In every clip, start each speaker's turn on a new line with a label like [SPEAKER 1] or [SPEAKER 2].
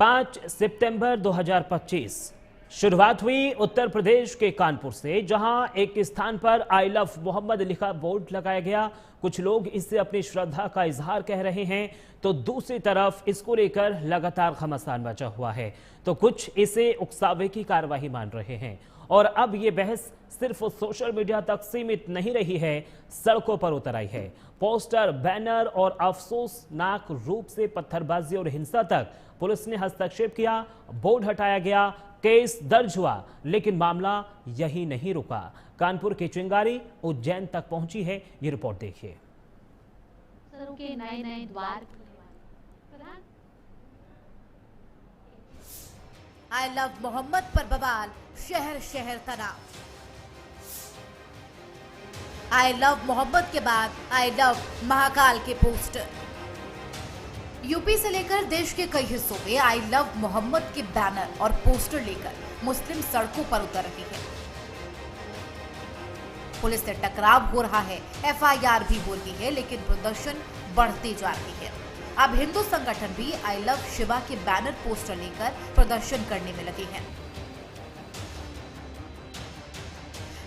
[SPEAKER 1] 5 सितंबर 2025 शुरुआत हुई उत्तर प्रदेश के कानपुर से, जहां एक स्थान पर आई लव मोहम्मद लिखा बोर्ड लगाया गया। कुछ लोग इससे अपनी श्रद्धा का इजहार कह रहे हैं, तो दूसरी तरफ इसको लेकर लगातार घमासान मचा हुआ है, तो कुछ इसे उकसावे की कार्रवाई मान रहे हैं। और अब ये बहस सिर्फ सोशल मीडिया तक सीमित नहीं रही है, सड़कों पर उतर आई है। पोस्टर, बैनर और अफसोसनाक रूप से पत्थरबाजी और हिंसा तक पुलिस ने हस्तक्षेप किया, बोर्ड हटाया गया, केस दर्ज हुआ, लेकिन मामला यही नहीं रुका। कानपुर की चिंगारी उज्जैन तक पहुंची है, ये रिपोर्ट देखिए।
[SPEAKER 2] के नए द्वार
[SPEAKER 3] आई लव मोहम्मद पर बवाल, शहर शहर तनाव। आई लव मोहम्मद के बाद आई लव महाकाल के पोस्टर। यूपी से लेकर देश के कई हिस्सों में आई लव मोहम्मद के बैनर और पोस्टर लेकर मुस्लिम सड़कों पर उतर रही है। पुलिस से टकराव हो रहा है, एफआईआर भी हो रही है, लेकिन प्रदर्शन बढ़ती जा रही है। अब हिंदू संगठन भी आई लव शिवा के बैनर पोस्टर लेकर प्रदर्शन करने में लगे हैं।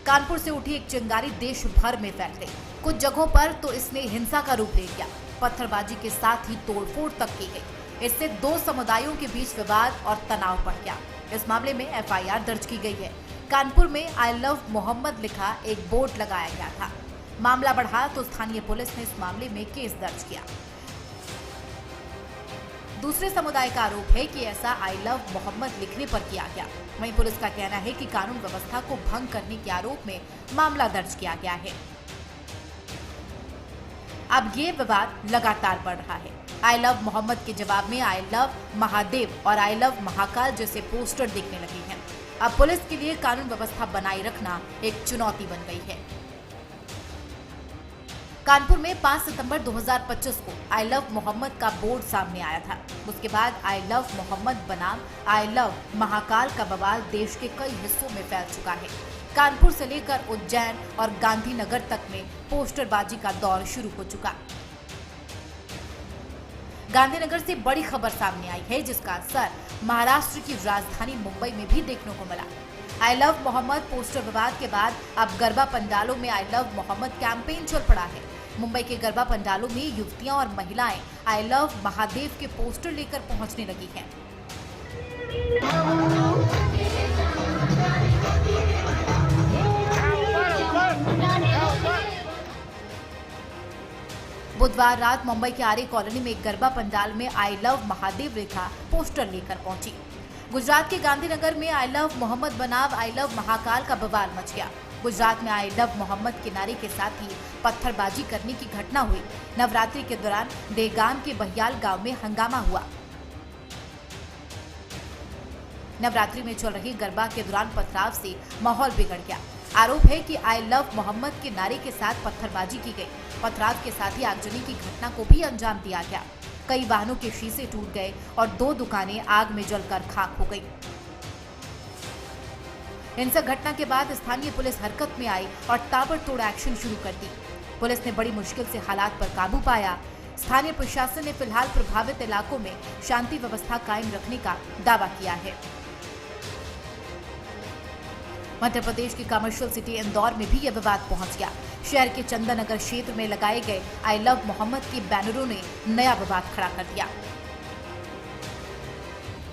[SPEAKER 3] कानपुर से उठी एक चिंगारी देश भर में फैल गई। कुछ जगहों पर तो इसने हिंसा का रूप ले लिया, पत्थरबाजी के साथ ही तोड़फोड़ तक की गई। इससे दो समुदायों के बीच विवाद और तनाव बढ़ गया। इस मामले में एफआईआर दर्ज की गई है। कानपुर में आई लव मोहम्मद लिखा एक बोर्ड लगाया गया था। मामला बढ़ा तो स्थानीय पुलिस ने इस मामले में केस दर्ज किया। दूसरे समुदाय का आरोप है कि ऐसा आई लव मोहम्मद लिखने पर किया गया। वहीं पुलिस का कहना है कि कानून व्यवस्था को भंग करने के आरोप में मामला दर्ज किया गया है। अब ये विवाद लगातार बढ़ रहा है। आई लव मोहम्मद के जवाब में आई लव महादेव और आई लव महाकाल जैसे पोस्टर दिखने लगे हैं। अब पुलिस के लिए कानून व्यवस्था बनाए रखना एक चुनौती बन गई है। कानपुर में 5 सितंबर 2025 को आई लव मोहम्मद का बोर्ड सामने आया था। उसके बाद आई लव मोहम्मद बनाम आई लव महाकाल का बवाल देश के कई हिस्सों में फैल चुका है। कानपुर से लेकर उज्जैन और गांधीनगर तक में पोस्टरबाजी का दौर शुरू हो चुका। गांधीनगर से बड़ी खबर सामने आई है, जिसका असर महाराष्ट्र की राजधानी मुंबई में भी देखने को मिला। आई लव मोहम्मद पोस्टर विवाद के बाद अब गरबा पंडालों में आई लव मोहम्मद कैंपेन चल पड़ा है। मुंबई के गरबा पंडालों में युवतियां और महिलाएं आई लव महादेव के पोस्टर लेकर पहुंचने लगी हैं। बुधवार रात मुंबई के आर्य कॉलोनी में एक गरबा पंडाल में I love Mahadev Rekha poster लेकर पहुंची। गुजरात के गांधीनगर में आई लव मोहम्मद बनाम आई लव महाकाल का बवाल मच गया। गुजरात में आई लव मोहम्मद के नारे के साथ ही पत्थरबाजी करने की घटना हुई। नवरात्रि के दौरान देगाम के बहियाल गांव में हंगामा हुआ। नवरात्रि में चल रही गरबा के दौरान पथराव से माहौल बिगड़ गया। आरोप है कि आई लव मोहम्मद के नारे के साथ पत्थरबाजी की गई। पथराव के साथ ही आगजनी की घटना को भी अंजाम दिया गया। कई वाहनों के शीशे टूट गए और 2 दुकानें आग में जलकर खाक हो गई। हिंसक घटना के बाद स्थानीय पुलिस हरकत में आई और ताबड़तोड़ एक्शन शुरू कर दी। पुलिस ने बड़ी मुश्किल से हालात पर काबू पाया। स्थानीय प्रशासन ने फिलहाल प्रभावित इलाकों में शांति व्यवस्था कायम रखने का दावा किया है। मध्य प्रदेश की कमर्शियल सिटी इंदौर में भी यह विवाद पहुंच गया। शहर के चंदननगर क्षेत्र में लगाए गए आई लव मोहम्मद के बैनरों ने नया विवाद खड़ा कर दिया।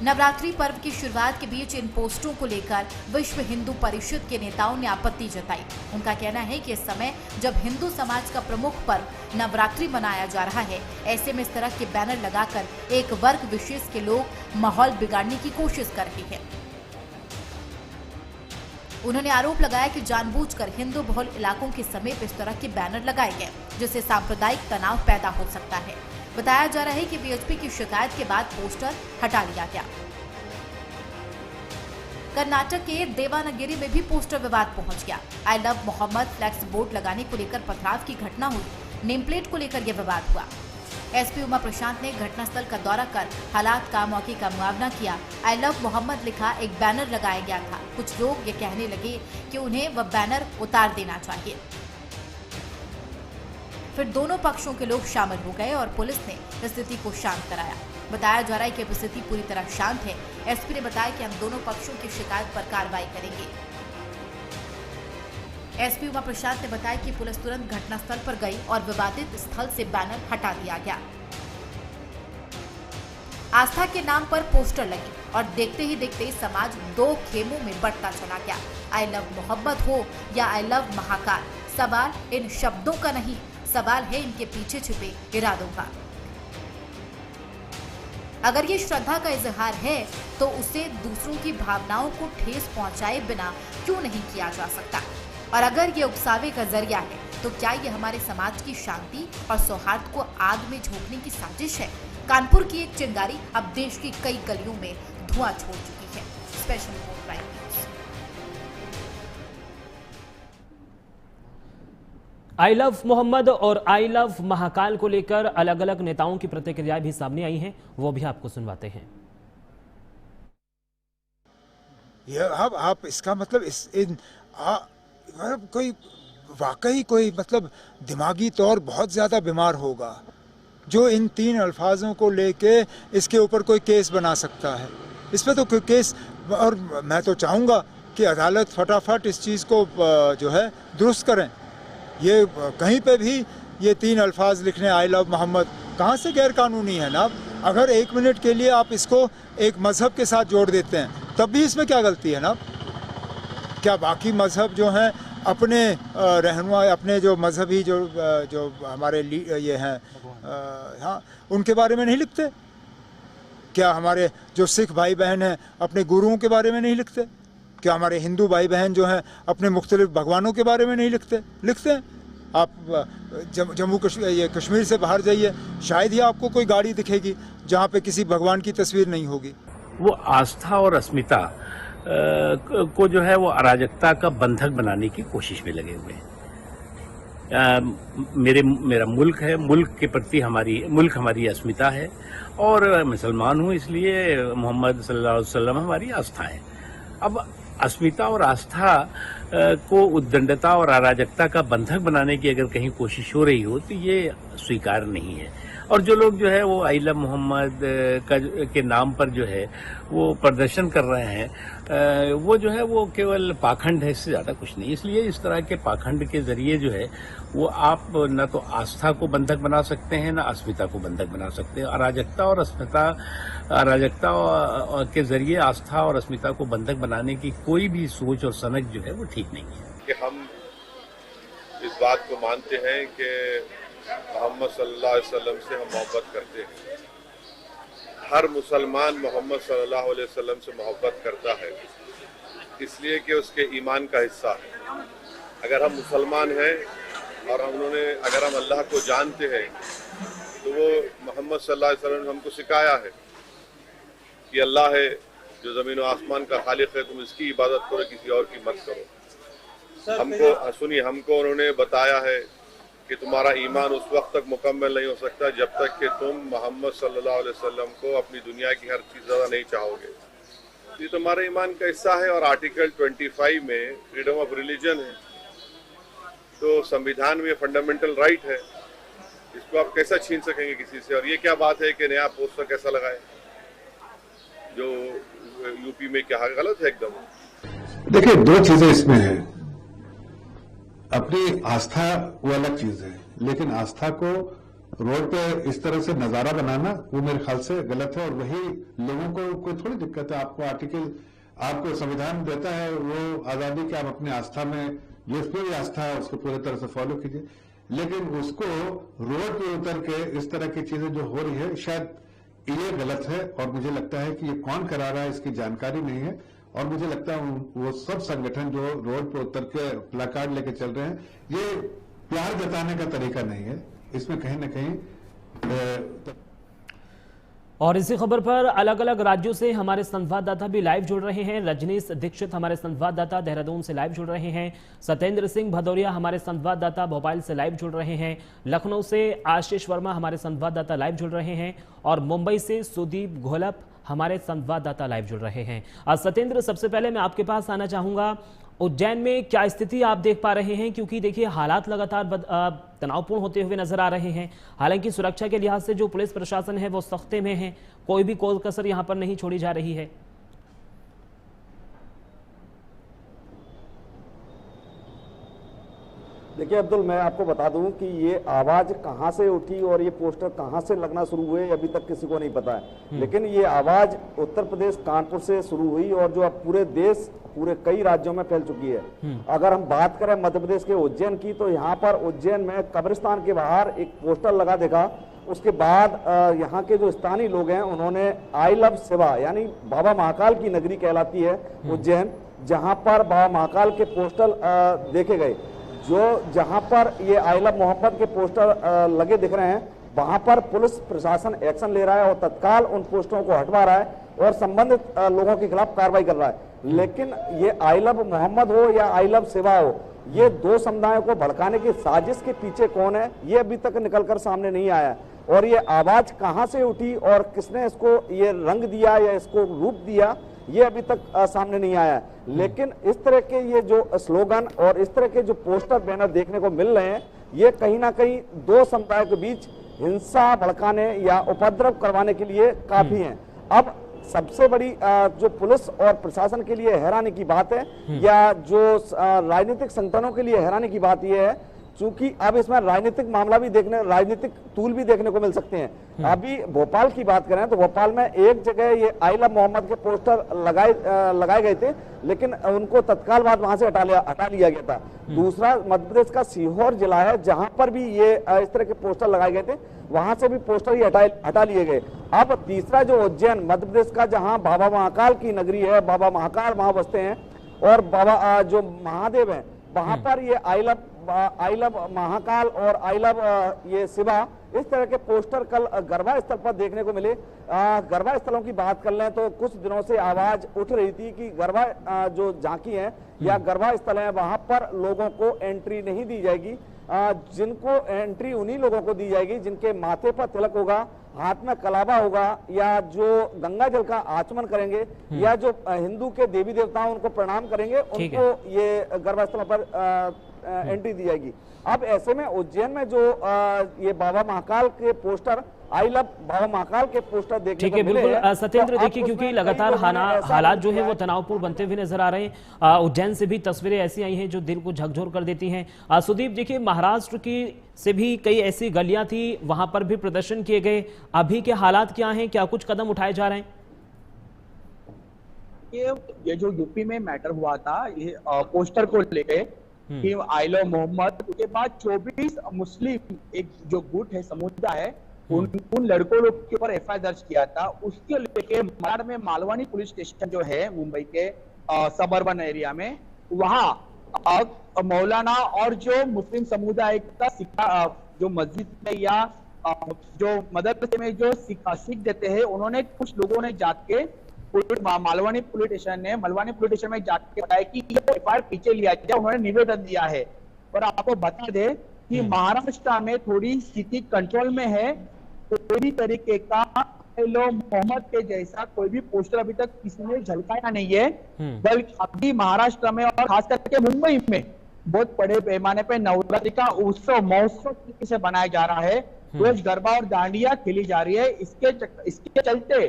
[SPEAKER 3] नवरात्रि पर्व की शुरुआत के बीच इन पोस्टरों को लेकर विश्व हिंदू परिषद के नेताओं ने आपत्ति जताई। उनका कहना है कि इस समय जब हिंदू समाज का प्रमुख पर्व नवरात्रि मनाया जा रहा है, ऐसे में इस तरह के बैनर लगाकर एक वर्ग विशेष के लोग माहौल बिगाड़ने की कोशिश कर रहे हैं। उन्होंने आरोप लगाया कि जानबूझकर हिंदू बहुल इलाकों के समीप इस तरह के बैनर लगाए गए, जिससे सांप्रदायिक तनाव पैदा हो सकता है। बताया जा रहा है कि बीएचपी की शिकायत के बाद पोस्टर हटा लिया गया। कर्नाटक के देवानगिरी में भी पोस्टर विवाद पहुंच गया। I love Mohammad flex board लगाने को लेकर पथराव की घटना हुई। नेम प्लेट को लेकर यह विवाद हुआ। एसपी उमा प्रशांत ने घटनास्थल का दौरा कर हालात का मौके का मुआवजा किया। आई लव मोहम्मद लिखा एक बैनर लगाया गया था। कुछ लोग ये कहने लगे कि उन्हें वह बैनर उतार देना चाहिए। फिर दोनों पक्षों के लोग शामिल हो गए और पुलिस ने स्थिति को शांत कराया। बताया जा रहा है कि अब स्थिति पूरी तरह शांत है। एसपी ने बताया कि हम दोनों पक्षों की शिकायत पर कार्रवाई करेंगे। एसपी उमा प्रसाद ने बताया कि पुलिस तुरंत घटनास्थल पर गई और विवादित स्थल से बैनर हटा दिया गया। आस्था के नाम पर पोस्टर लगे और देखते ही देखते समाज दो खेमों में बंटता चला गया। आई लव मोहब्बत हो या आई लव महाकाल, सवाल इन शब्दों का नहीं, सवाल है इनके पीछे छिपे इरादों का। अगर ये श्रद्धा का इजहार है तो उसे दूसरों की भावनाओं को ठेस पहुंचाए बिना क्यों नहीं किया जा सकता? और अगर ये उकसावे का जरिया है तो क्या ये हमारे समाज की शांति और सौहार्द को आग में झोंकने की साजिश है? कानपुर की एक चिंगारी अब देश की कई गलियों में धुआं छोड़ चुकी है। Special report prime news.
[SPEAKER 1] I love Mohammad और आई लव महाकाल को लेकर अलग अलग नेताओं की प्रतिक्रियाएं भी सामने आई हैं, वो भी आपको सुनवाते हैं।
[SPEAKER 4] ये अब आप इसका मतलब कोई वाकई कोई मतलब दिमागी तौर बहुत ज़्यादा बीमार होगा जो इन 3 अल्फाजों को लेके इसके ऊपर कोई केस बना सकता है। इस पर तो कोई केस, और मैं तो चाहूँगा कि अदालत फटाफट इस चीज़ को जो है दुरुस्त करें। ये कहीं पे भी ये 3 अल्फाज लिखने आई लव मोहम्मद कहाँ से गैर कानूनी है ना? अगर 1 मिनट के लिए आप इसको एक मज़हब के साथ जोड़ देते हैं तब भी इसमें क्या गलती है ना? क्या बाकी मज़हब जो हैं अपने रहनुमा, अपने जो मजहबी जो हमारे ये हैं हाँ, उनके बारे में नहीं लिखते? क्या हमारे जो सिख भाई बहन हैं अपने गुरुओं के बारे में नहीं लिखते? क्या हमारे हिंदू भाई बहन जो हैं अपने मुख्तलिफ भगवानों के बारे में नहीं लिखते? लिखते हैं। आप जम्मू कश्मीर से बाहर जाइए, शायद ही आपको कोई गाड़ी दिखेगी जहाँ पे किसी भगवान की तस्वीर नहीं होगी।
[SPEAKER 5] वो आस्था और अस्मिता को जो है वो अराजकता का बंधक बनाने की कोशिश में लगे हुए हैं। मेरा मुल्क है, मुल्क के प्रति हमारी अस्मिता है और मुसलमान हूँ, इसलिए मोहम्मद सल्लल्लाहु अलैहि वसल्लम हमारी आस्था है। अब अस्मिता और आस्था को उद्दंडता और अराजकता का बंधक बनाने की अगर कहीं कोशिश हो रही हो तो ये स्वीकार नहीं है। और जो लोग जो है वो आई लव मोहम्मद के नाम पर जो है वो प्रदर्शन कर रहे हैं, वो जो है वो केवल पाखंड है, इससे ज़्यादा कुछ नहीं। इसलिए इस तरह के पाखंड के जरिए जो है वो आप न तो आस्था को बंधक बना सकते हैं, न अस्मिता को बंधक बना सकते हैं। अराजकता के जरिए आस्था और अस्मिता को बंधक बनाने की कोई भी सोच और सनक जो है वो ठीक नहीं है।
[SPEAKER 6] कि हम इस बात को मानते हैं कि मोहम्मद सल्लल्लाहु अलैहि वसल्लम से हम मोहब्बत करते हैं। हर मुसलमान मोहम्मद सल्लल्लाहु अलैहि वसल्लम से मोहब्बत करता है इसलिए कि उसके ईमान का हिस्सा है। अगर हम मुसलमान हैं और अगर हम अल्लाह को जानते हैं तो वो मोहम्मद सल्लल्लाहु अलैहि वसल्लम ने हमको सिखाया है कि अल्लाह है जो ज़मीन और आसमान का खालिक है, तुम इसकी इबादत करो, किसी और की मत करो। हमको उन्होंने बताया है कि तुम्हारा ईमान उस वक्त तक मुकम्मल नहीं हो सकता जब तक कि तुम मोहम्मद सल्लल्लाहु अलैहि वसल्लम को अपनी दुनिया की हर चीज़ ज़्यादा नहीं चाहोगे। ये तुम्हारा ईमान का हिस्सा है। और आर्टिकल 25 में फ्रीडम ऑफ रिलीजन है, तो संविधान में फंडामेंटल राइट है, इसको आप कैसा छीन सकेंगे किसी से? और ये क्या बात है कि नया पोस्टर कैसा लगाए जो यूपी में, क्या गलत है एकदम।
[SPEAKER 7] देखिए, 2 चीजें इसमें हैं। अपनी आस्था वो अलग चीज है, लेकिन आस्था को रोड पे इस तरह से नजारा बनाना वो मेरे ख्याल से गलत है। और वही लोगों को कोई थोड़ी दिक्कत है। आपको संविधान देता है वो आजादी कि आप अपनी आस्था में जो उसमें भी आस्था है उसको पूरी तरह से फॉलो कीजिए, लेकिन उसको रोड पे उतर के इस तरह की चीजें जो हो रही है शायद ये गलत है। और मुझे लगता है कि ये कौन करा रहा है इसकी जानकारी नहीं है। और मुझे लगता है वो सब संगठन जो रोड पर उतर के प्लाकार्ड लेके चल रहे हैं, ये प्यार जताने का तरीका नहीं है, इसमें कहीं ना कहीं।
[SPEAKER 1] और इसी खबर पर अलग अलग राज्यों से हमारे संवाददाता भी लाइव जुड़ रहे हैं। रजनीश दीक्षित हमारे संवाददाता देहरादून से लाइव जुड़ रहे हैं। सत्येंद्र सिंह भदौरिया हमारे संवाददाता भोपाल से लाइव जुड़ रहे हैं। लखनऊ से आशीष वर्मा हमारे संवाददाता लाइव जुड़ रहे हैं और मुंबई से सुदीप घोलप हमारे संवाददाता लाइव जुड़ रहे हैं। सत्येंद्र, सबसे पहले मैं आपके पास आना चाहूंगा, उज्जैन में क्या स्थिति आप देख पा रहे हैं, क्योंकि देखिए हालात लगातार तनावपूर्ण होते हुए नजर आ रहे हैं। हालांकि सुरक्षा के लिहाज से जो पुलिस प्रशासन है वो सख्ते में है, कोई भी कोई कसर यहां पर नहीं छोड़ी जा रही है।
[SPEAKER 8] देखिए अब्दुल, मैं आपको बता दूं कि ये आवाज कहां से उठी और ये पोस्टर कहां से लगना शुरू हुए अभी तक किसी को नहीं पता है। लेकिन ये आवाज उत्तर प्रदेश कानपुर से शुरू हुई और जो अब पूरे देश, पूरे कई राज्यों में फैल चुकी है। अगर हम बात करें मध्य प्रदेश के उज्जैन की, तो यहाँ पर उज्जैन में कब्रिस्तान के बाहर एक पोस्टर लगा देखा। उसके बाद यहाँ के जो स्थानीय लोग हैं उन्होंने आई लव शिवा, यानी बाबा महाकाल की नगरी कहलाती है उज्जैन, जहाँ पर बाबा महाकाल के पोस्टर देखे गए। जो जहां पर ये आई लव मोहम्मद के पोस्टर लगे दिख रहे हैं, वहां पर पुलिस प्रशासन एक्शन ले रहा है और तत्काल उन पोस्टरों को हटवा रहा है और संबंधित लोगों के खिलाफ कार्रवाई कर रहा है। लेकिन ये आई लव मोहम्मद हो या आई लव शिवा हो, ये दो समुदायों को भड़काने की साजिश के पीछे कौन है, ये अभी तक निकलकर सामने नहीं आया। और ये आवाज कहां से उठी और किसने इसको ये रंग दिया या इसको रूप दिया, ये अभी तक सामने नहीं आया। लेकिन इस तरह के ये जो स्लोगन और इस तरह के जो पोस्टर बैनर देखने को मिल रहे हैं, ये कहीं ना कहीं दो समुदायों के बीच हिंसा भड़काने या उपद्रव करवाने के लिए काफी हैं। अब सबसे बड़ी जो पुलिस और प्रशासन के लिए हैरानी की बात है या जो राजनीतिक संगठनों के लिए हैरानी की बात यह है, चूंकि अब इसमें राजनीतिक मामला भी राजनीतिक तूल भी देखने को मिल सकते हैं। अभी भोपाल की बात करें तो भोपाल में एक जगह ये आई लव मोहम्मद के पोस्टर लगाए गए थे, लेकिन उनको तत्काल बाद वहां से हटा लिया गया था। दूसरा मध्य प्रदेश का सीहोर जिला है, जहां पर भी ये इस तरह के पोस्टर लगाए गए थे, वहां से भी पोस्टर ही हटा लिए गए। अब तीसरा जो उज्जैन मध्य प्रदेश का, जहां बाबा महाकाल की नगरी है, बाबा महाकाल वहां बसते हैं और बाबा जो महादेव है, वहां पर ये आई लव महाकाल और आई लव ये शिवा, इस तरह के पोस्टर कल गरबा स्थल पर देखने को मिले। गरबा स्थलों की बात कर लें तो कुछ दिनों से आवाज उठ रही थी कि गरबा जो झांकी है या गरबा स्थल है, वहां पर लोगों को एंट्री नहीं दी जाएगी। जिनको एंट्री उन्हीं लोगों को दी जाएगी जिनके माथे पर तिलक होगा, हाथ में कलावा होगा, या जो गंगा जल का आचमन करेंगे, या जो हिंदू के देवी देवताओं उनको प्रणाम करेंगे, उनको ये गरबा स्थलों पर एंट्री दी जाएगी। अब ऐसे में उज्जैन में जो ये बाबा महाकाल के पोस्टर, आई लव बाबा महाकाल के पोस्टर देखने को मिले हैं।
[SPEAKER 1] बिल्कुल सत्येंद्र, देखिए क्योंकि लगातार हालात जो है वो तनावपूर्ण बनते हुए नजर आ रहे हैं। उज्जैन से भी तस्वीरें ऐसी आई हैं जो दिल को झकझोर कर देती हैं। सुदीप, देखिए महाराष्ट्र की से भी कई ऐसी गलियां थी, वहां पर भी प्रदर्शन किए गए। अभी के हालात क्या हैं, क्या कुछ कदम उठाए जा रहे हैं?
[SPEAKER 9] ये जो यूपी में मैटर हुआ था, ये पोस्टर को लेके कि आई लव मोहम्मद, उसके बाद 24 मुस्लिम एक जो गुट है, समुदाय है, उन लड़कों लोग के ऊपर एफआईआर दर्ज किया था। उसके लेके मलाड में मालवानी पुलिस स्टेशन जो है मुंबई के सब अर्बन एरिया में, वहां मौलाना और जो मुस्लिम समुदाय का सिक्का जो मस्जिद में या जो मदरसे में जो सीख देते हैं, उन्होंने कुछ लोगों ने जाके मलवानी पुलिस स्टेशन में जाके बताया कि ये एफआईआर पीछे लिया जाए। उन्होंने निवेदन दिया है। पर आपको बता दें कि महाराष्ट्र में थोड़ी स्थिति कंट्रोल में है। कोई भी तरीके का मोहम्मद के जैसा कोई भी पोस्टर अभी तक किसी ने झलकाया नहीं है, बल्कि अभी महाराष्ट्र में और खास करके मुंबई में बहुत बड़े पैमाने पे नवरात्रि का महोत्सव तरीके से बनाया जा रहा है। रोज गरबा और दांडिया खेली जा रही है। इसके चलते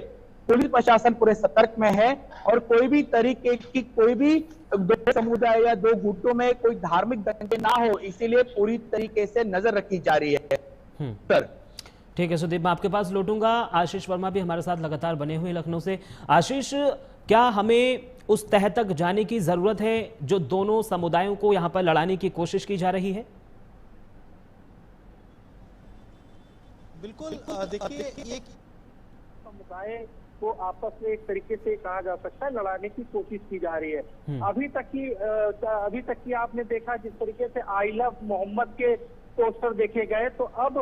[SPEAKER 9] पुलिस प्रशासन पूरे सतर्क में है और कोई भी तरीके की कोई भी दो समुदाय या दो गुटों में कोई धार्मिक दंगे ना हो, इसीलिए पूरी तरीके से नजर रखी जा रही है। सर
[SPEAKER 1] ठीक है सुदीप, मैं आपके पास लौटूंगा। आशीष वर्मा भी हमारे साथ लगातार बने हुए लखनऊ से। आशीष, क्या हमें उस तह तक जाने की जरूरत है जो दोनों समुदायों को यहाँ पर लड़ाने की कोशिश की जा रही है?
[SPEAKER 10] बिल्कुल, देखिए ये समुदाय को आपस में एक तरीके से कहा जा सकता है लड़ाने की कोशिश की जा रही है। अभी तक की आपने देखा जिस तरीके से आई लव मोहम्मद के पोस्टर देखे गए, तो अब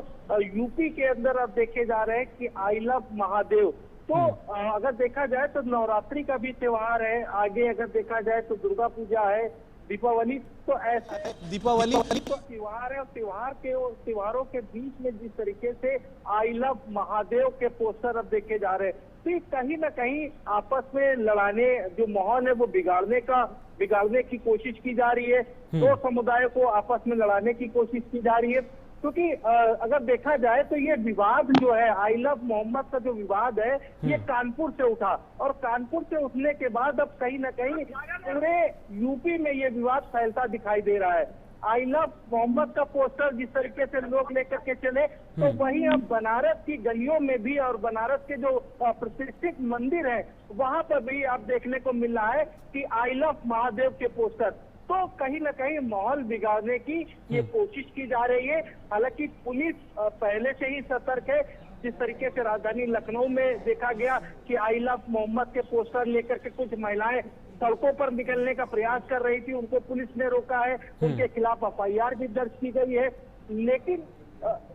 [SPEAKER 10] यूपी के अंदर अब देखे जा रहे हैं कि आई लव महादेव। तो अगर देखा जाए तो नवरात्रि का भी त्योहार है, आगे अगर देखा जाए तो दुर्गा पूजा है, दीपावली तो ऐसा दीपावली तो त्योहार है, और त्योहारों के बीच में जिस तरीके से आई लव महादेव के पोस्टर अब देखे जा रहे हैं, तो ये कहीं ना कहीं आपस में लड़ाने जो माहौल है वो बिगाड़ने की कोशिश की जा रही है। दो समुदायों को आपस में लड़ाने की कोशिश की जा रही है, क्योंकि अगर देखा जाए तो ये विवाद जो है आई लव मोहम्मद का जो विवाद है ये कानपुर से उठा, और कानपुर से उठने के बाद अब कहीं ना कहीं पूरे यूपी में ये विवाद फैलता दिखाई दे रहा है। आई लव मोहम्मद का पोस्टर जिस तरीके से लोग लेकर के चले, तो वहीं अब बनारस की गलियों में भी और बनारस के जो प्रतिष्ठित मंदिर है वहां पर भी आप देखने को मिल रहा है कि आई लव महादेव के पोस्टर। तो कहीं ना कहीं माहौल बिगाड़ने की ये कोशिश की जा रही है। हालांकि पुलिस पहले से ही सतर्क है। जिस तरीके से राजधानी लखनऊ में देखा गया कि आई लव मोहम्मद के पोस्टर लेकर के कुछ महिलाएं सड़कों पर निकलने का प्रयास कर रही थी, उनको पुलिस ने रोका है, उनके खिलाफ एफआईआर भी दर्ज की गई है। लेकिन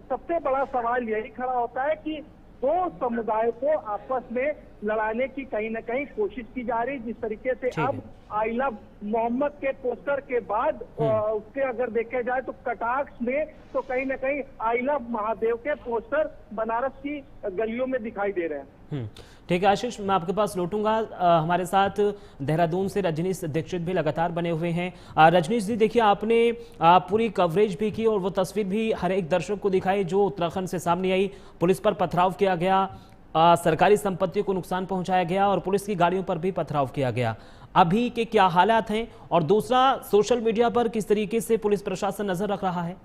[SPEAKER 10] सबसे बड़ा सवाल यही खड़ा होता है कि दो समुदायों को आपस में लड़ाने की कहीं ना कहीं कोशिश की जा रही है। जिस तरीके से अब आई लव मोहम्मद के पोस्टर के बाद उसके अगर देखे जाए तो कटाक्ष में तो कहीं ना कहीं आई लव महादेव के पोस्टर बनारस की गलियों में दिखाई दे रहे हैं।
[SPEAKER 1] ठीक है आशीष, मैं आपके पास लौटूंगा। हमारे साथ देहरादून से रजनीश दीक्षित भी लगातार बने हुए हैं। रजनीश जी, देखिए आपने पूरी कवरेज भी की और वो तस्वीर भी हर एक दर्शक को दिखाई जो उत्तराखंड से सामने आई। पुलिस पर पथराव किया गया, सरकारी संपत्ति को नुकसान पहुंचाया गया और पुलिस की गाड़ियों पर भी पथराव किया गया। अभी के क्या हालात हैं, और दूसरा सोशल मीडिया पर किस तरीके से पुलिस प्रशासन नजर रख रहा है?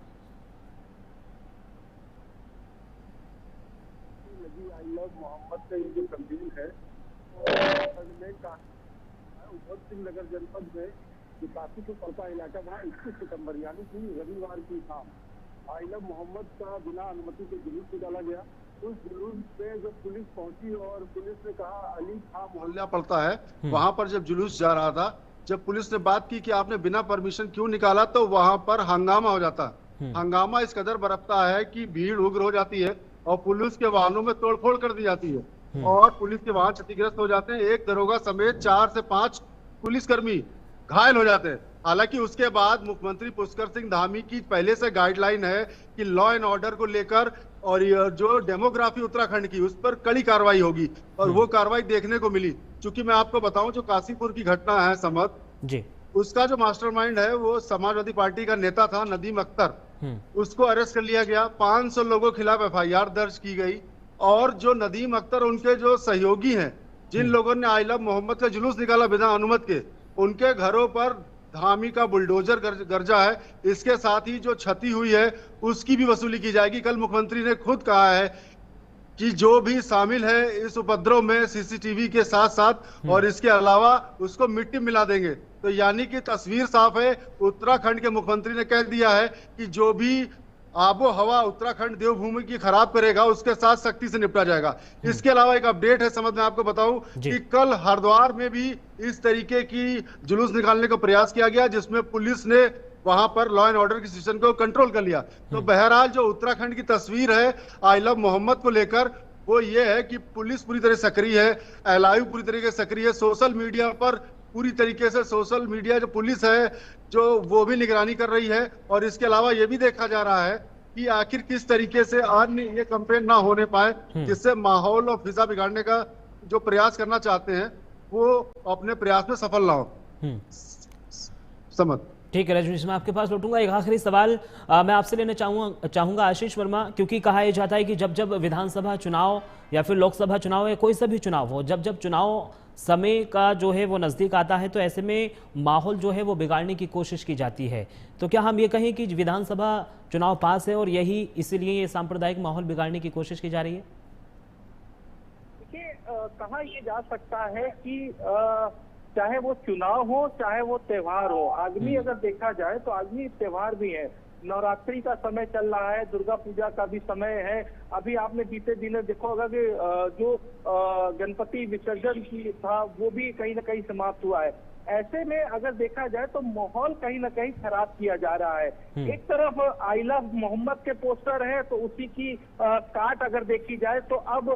[SPEAKER 11] मोहम्मद का ये जो कैंपेन है उधम सिंह नगर जनपद में जो काशीपुर पड़ता इलाका वहाँ 21 सितंबर यानी कि रविवार की शाम आई लव मोहम्मद का बिना अनुमति के जुलूस निकाला गया। उस जुलूस पे जब पुलिस पहुंची और पुलिस ने कहा अली खां मोहल्ला पड़ता है, वहां पर जब जुलूस जा रहा था, जब पुलिस ने बात की कि आपने बिना परमिशन क्यों निकाला, तो वहां पर हंगामा हो जाता है। हंगामा इस कदर बरपता है कि भीड़ उग्र हो जाती है और पुलिस के वाहनों में तोड़फोड़ कर दी जाती है और पुलिस के वाहन क्षतिग्रस्त हो जाते हैं। एक दरोगा समेत 4 से 5 पुलिसकर्मी घायल हो जाते हैं। हालांकि उसके बाद मुख्यमंत्री पुष्कर सिंह धामी की पहले से गाइडलाइन है कि लॉ एंड ऑर्डर को लेकर और जो डेमोग्राफी उत्तराखंड की उस पर कड़ी कार्रवाई होगी, और वो कार्रवाई देखने को मिली। चूंकि मैं आपको बताऊं जो काशीपुर की घटना है समत जी, उसका जो मास्टरमाइंड है वो समाजवादी पार्टी का नेता था नदीम अख्तर, उसको अरेस्ट कर लिया गया। 500 लोगों के खिलाफ एफआईआर दर्ज की गई, और जो नदीम अख्तर उनके जो सहयोगी हैं, जिन लोगों ने आई लव मोहम्मद का जुलूस निकाला बिना अनुमति के, उनके घरों पर धामी का बुलडोजर गरजा है। इसके साथ ही जो क्षति हुई है उसकी भी वसूली की जाएगी। कल मुख्यमंत्री ने खुद कहा है कि जो भी शामिल है इस उपद्रव में सीसीटीवी के साथ साथ और इसके अलावा उसको मिट्टी मिला देंगे। तो यानी कि तस्वीर साफ है। उत्तराखंड के मुख्यमंत्री ने कह दिया है कि जो भी आबो हवा उत्तराखंड देवभूमि की खराब करेगा उसके साथ सख्ती से निपटा जाएगा। इसके अलावा एक अपडेट है समझ में आपको बताऊं कि कल हरिद्वार में भी इस तरीके की जुलूस निकालने का प्रयास किया गया, जिसमें पुलिस ने वहां पर लॉ एंड ऑर्डर की सिचुएशन को कंट्रोल कर लिया। तो बहरहाल जो उत्तराखंड की तस्वीर है आई लव मोहम्मद को लेकर वो ये है कि पुलिस पूरी तरह सक्रिय है, एलआईयू पूरी तरीके से सक्रिय है, सोशल मीडिया पर पूरी तरीके से सोशल मीडिया जो पुलिस है जो वो भी निगरानी कर रही है। और इसके अलावा ये भी देखा जा रहा है कि आखिर किस तरीके से अन्य ये कैंपेन ना होने पाए, जिससे माहौल और फिजा बिगाड़ने का जो प्रयास करना चाहते हैं वो अपने प्रयास में सफल ना हो। समझ
[SPEAKER 1] ठीक है रजनीश, मैं आपके पास लौटूंगा। एक आखिरी सवाल मैं आपसे लेना चाहूंगा आशीष वर्मा, क्योंकि कहा यह जाता है कि जब जब विधानसभा चुनाव या फिर लोकसभा चुनाव या कोई सा भी चुनाव हो, जब जब चुनाव समय का जो है वो नज़दीक आता है तो ऐसे में माहौल जो है वो बिगाड़ने की कोशिश की जाती है। तो क्या हम ये कहें कि विधानसभा चुनाव पास है और यही इसीलिए ये सांप्रदायिक माहौल बिगाड़ने की कोशिश की जा रही है?
[SPEAKER 10] देखिए, कहा यह जा सकता है कि चाहे वो चुनाव हो चाहे वो त्योहार हो, आदमी अगर देखा जाए तो आदमी त्योहार भी है। नवरात्रि का समय चल रहा है, दुर्गा पूजा का भी समय है। अभी आपने बीते दिनों देखो होगा कि जो गणपति विसर्जन की था वो भी कहीं ना कहीं समाप्त हुआ है। ऐसे में अगर देखा जाए तो माहौल कहीं ना कहीं खराब किया जा रहा है। एक तरफ आई लव मोहम्मद के पोस्टर है तो उसी की काट अगर देखी जाए तो अब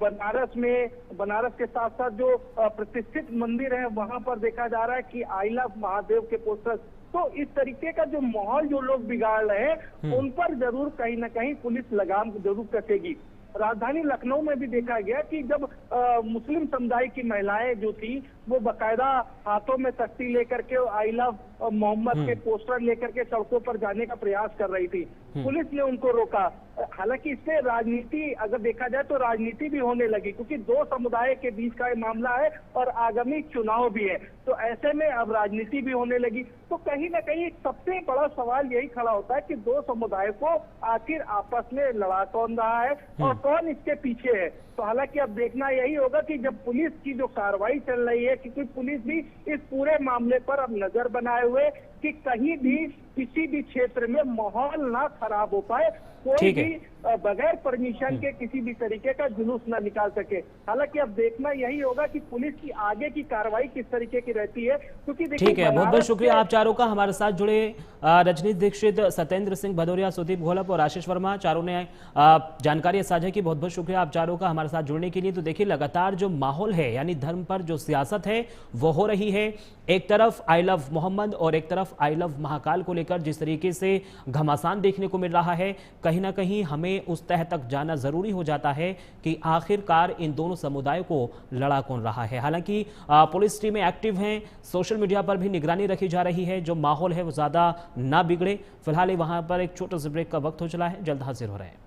[SPEAKER 10] बनारस के साथ साथ जो प्रतिष्ठित मंदिर है वहां पर देखा जा रहा है कि आई लव महादेव के पोस्टर तो इस तरीके का जो माहौल जो लोग बिगाड़ रहे हैं उन पर जरूर कहीं ना कहीं पुलिस लगाम जरूर कसेगी। राजधानी लखनऊ में भी देखा गया कि जब मुस्लिम समुदाय की महिलाएं जो थी वो बकायदा हाथों में तख्ती लेकर के आई लव मोहम्मद के पोस्टर लेकर के सड़कों पर जाने का प्रयास कर रही थी, पुलिस ने उनको रोका। हालांकि इससे राजनीति अगर देखा जाए तो राजनीति भी होने लगी, क्योंकि दो समुदाय के बीच का ये मामला है और आगामी चुनाव भी है, तो ऐसे में अब राजनीति भी होने लगी। तो कहीं ना कहीं सबसे बड़ा सवाल यही खड़ा होता है कि दो समुदाय को आखिर आपस में लड़ा कौन रहा है और कौन इसके पीछे है। तो हालांकि अब देखना यही होगा कि जब पुलिस की जो कार्रवाई चल रही है, क्योंकि पुलिस भी इस पूरे मामले पर अब नजर बनाए हुए कि कहीं भी किसी भी क्षेत्र में माहौल ना खराब हो पाए, कोई भी बगैर परमिशन के किसी भी तरीके का जुलूस ना निकाल सके। हालांकि अब देखना यही होगा कि पुलिस की आगे की कार्रवाई किस तरीके की रहती है, क्योंकि
[SPEAKER 1] ठीक है, बहुत बहुत शुक्रिया आप चारों का। हमारे साथ जुड़े रजनीश दीक्षित, सत्येंद्र सिंह भदौरिया, सुदीप घोलप और आशीष वर्मा, चारों ने जानकारी साझा की। बहुत बहुत शुक्रिया आप चारों का हमारे साथ जुड़ने के लिए। तो देखिए, लगातार जो माहौल है यानी धर्म पर जो सियासत है वो हो रही है। एक तरफ आई लव मोहम्मद और एक तरफ आई लव महाकाल को लेकर जिस तरीके से घमासान देखने को मिल रहा है, कहीं ना कहीं हमें उस तह तक जाना जरूरी हो जाता है कि आखिरकार इन दोनों समुदायों को लड़ा कौन रहा है। हालांकि पुलिस टीमें एक्टिव हैं, सोशल मीडिया पर भी निगरानी रखी जा रही है, जो माहौल है वो ज्यादा ना बिगड़े। फिलहाल वहां पर एक छोटे से ब्रेक का वक्त हो चला है, जल्द हाजिर हो रहे हैं।